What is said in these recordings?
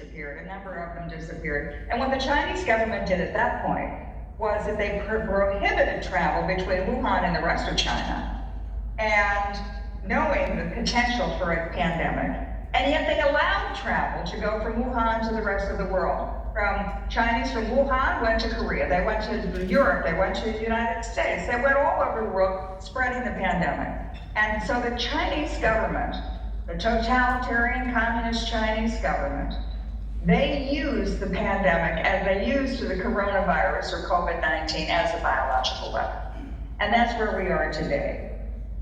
disappeared. A number of them disappeared. And what the Chinese government did at that point was that they prohibited travel between Wuhan and the rest of China, and knowing the potential for a pandemic, and yet they allowed travel to go from Wuhan to the rest of the world. Chinese from Wuhan went to Korea, they went to Europe, they went to the United States, they went all over the world spreading the pandemic. And so the Chinese government, the totalitarian communist Chinese government, they used the pandemic as they used the coronavirus or COVID-19 as a biological weapon. And that's where we are today.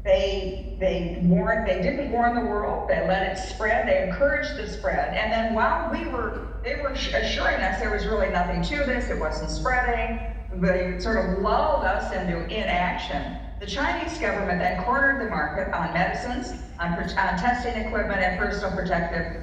They didn't warn the world, they let it spread, they encouraged the spread, and then while they were assuring us there was really nothing to this, it wasn't spreading, they sort of lulled us into inaction. The Chinese government then cornered the market on medicines, on testing equipment, and personal protective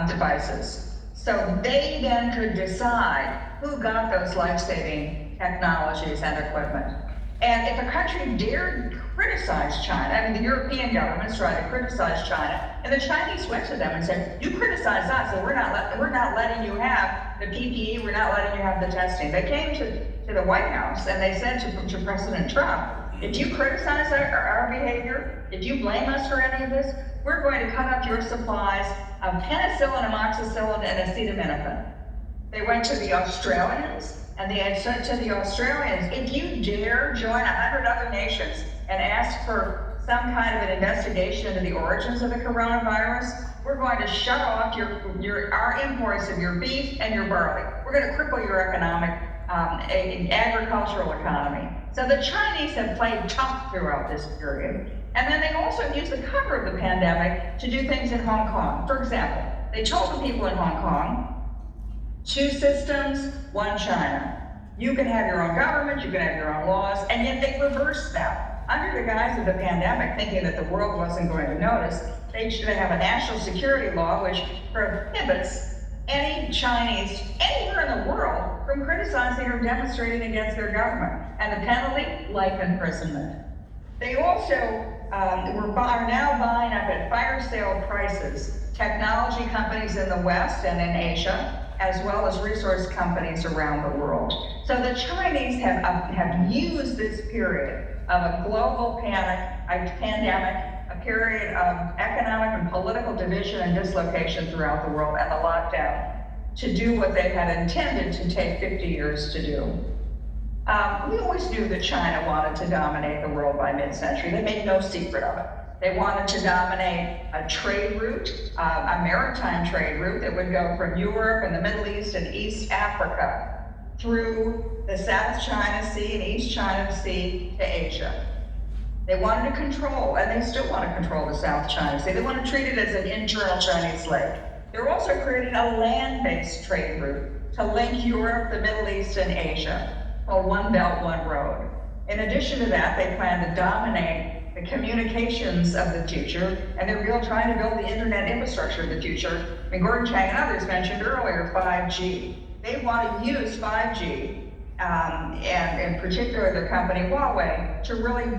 devices. So they then could decide who got those life-saving technologies and equipment. And if a country dared criticize China, I mean, the European governments tried to criticize China, and the Chinese went to them and said, you criticize us, and we're not letting you have the PPE, we're not letting you have the testing. They came to the White House and they said to President Trump, if you criticize our behavior, if you blame us for any of this, we're going to cut off your supplies of penicillin, amoxicillin, and acetaminophen. They went to the Australians, and they had said to the Australians, if you dare join 100 other nations and ask for some kind of an investigation into the origins of the coronavirus, we're going to shut off our imports of your beef and your barley. We're going to cripple your economic, agricultural economy. So the Chinese have played tough throughout this period. And then they also used the cover of the pandemic to do things in Hong Kong. For example, they told the people in Hong Kong, 2 systems, 1 China. You can have your own government, you can have your own laws, and yet they reversed that. Under the guise of the pandemic, thinking that the world wasn't going to notice, they should have a national security law which prohibits any Chinese anywhere in the world from criticizing or demonstrating against their government. And the penalty, life imprisonment. They also are now buying up at fire sale prices technology companies in the West and in Asia, as well as resource companies around the world. So the Chinese have used this period of a global pandemic, a period of economic and political division and dislocation throughout the world, and the lockdown, to do what they had intended to take 50 years to do. We always knew that China wanted to dominate the world by mid-century. They made no secret of it. They wanted to dominate a trade route, a maritime trade route that would go from Europe and the Middle East and East Africa through the South China Sea and East China Sea to Asia. They wanted to control, and they still want to control the South China Sea. They want to treat it as an internal Chinese lake. They're also creating a land-based trade route to link Europe, the Middle East, and Asia, called One Belt, One Road. In addition to that, they plan to dominate the communications of the future, and they're trying to build the internet infrastructure of the future. I mean, Gordon Chang and others mentioned earlier 5G. They want to use 5G, and in particular their company Huawei, to really